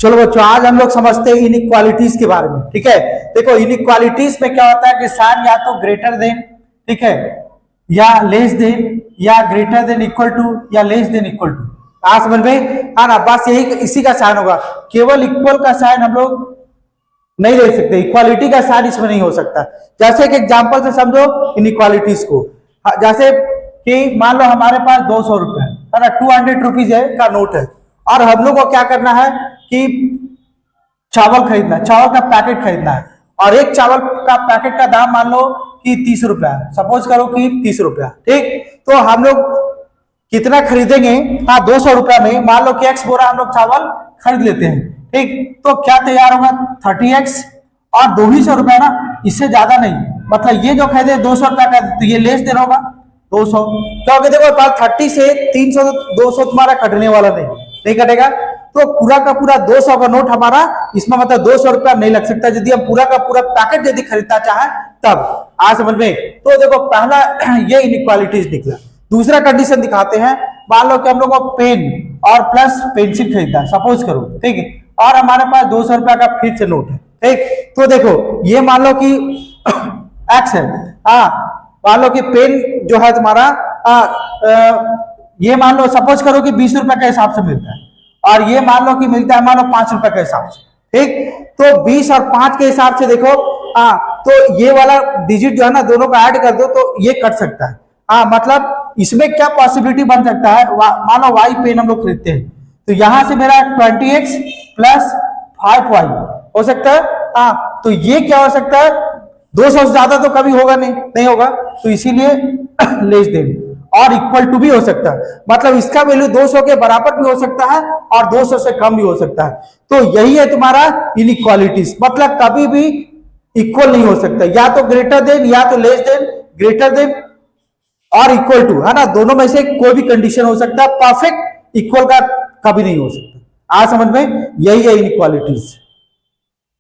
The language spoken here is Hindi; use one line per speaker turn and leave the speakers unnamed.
चलो बच्चों, आज हम लोग समझते हैं इनइक्वालिटीज के बारे में। ठीक है, देखो इनइक्वालिटीज में क्या होता है कि साइन या तो ग्रेटर देन, ठीक है, या लेस देन, या ग्रेटर देन इक्वल टू, या लेस देन इक्वल टू। आज समझ में हाँ ना, बस यही इसी का साइन होगा। केवल इक्वल का साइन हम लोग नहीं ले सकते, इक्वालिटी का साइन इसमें नहीं हो सकता। जैसे कि एग्जांपल से समझो इनइक्वालिटीज को। जैसे कि मान लो हमारे पास 200 रुपए है ना, 200 रुपीज है का नोट है, और हम लोग को क्या करना है कि चावल खरीदना है, चावल का पैकेट खरीदना है, और एक चावल का पैकेट का दाम मान लो कि 30 रुपया है, सपोज करो कि 30 रुपया। ठीक, तो हम लोग कितना खरीदेंगे? हाँ, 200 रुपया में मान लो कि एक्स बोरा हम लोग चावल खरीद लेते हैं। ठीक, तो क्या तैयार होगा? 30x और 200 रुपया ना, इससे ज्यादा नहीं। मतलब ये जो खरीदे 200 रुपया का, तो ये लेस देन होगा 200, क्योंकि देखो 30 से 300 200 तुम्हारा कटने वाला नहीं कटेगा। तो पूरा का पूरा 200 का नोट हमारा इसमें मतलब 200 रुपया नहीं लग सकता यदि हम पूरा का पूरा पैकेट यदि खरीदना चाहे तब। आज समझ में? तो देखो पहला ये इनइक्वालिटीज निकला। दूसरा कंडीशन दिखाते हैं। मान लो कि हम लोग को पेन और प्लस पेंसिल खरीदना है, सपोज करो, ठीक है, और हमारे पास 200 रुपया का फिर से नोट है। ठीक, तो देखो ये मान लो कि एक्स है, मान लो कि पेन जो है तुम्हारा ये मान लो सपोज करो कि 20 रुपए के हिसाब से मिलता है, और ये मान लो कि मिलता है मान लो 5 रुपए के हिसाब से। ठीक, तो 20 और 5 के हिसाब से देखो, तो ये वाला डिजिट जो है ना, दोनों का ऐड कर दो तो ये कट सकता है। मतलब इसमें क्या पॉसिबिलिटी बन सकता है? मान लो वाई पेन हम लोग खरीदते हैं, तो यहां से मेरा 20x प्लस 5y हो सकता है। तो ये क्या हो सकता है? 200 से ज्यादा तो कभी होगा नहीं होगा, तो इसीलिए लेस देन। और इक्वल टू भी हो सकता है, मतलब इसका वैल्यू 200 के बराबर भी हो सकता है और 200 से कम भी हो सकता है। तो यही है तुम्हारा इनइक्वालिटीज, मतलब कभी भी इक्वल नहीं हो सकता, या तो ग्रेटर देन या तो लेस देन, ग्रेटर देन और इक्वल टू, है ना, दोनों में से कोई भी कंडीशन हो सकता है। परफेक्ट इक्वल का कभी नहीं हो सकता। आज समझ में? यही है इनइक्वालिटीज।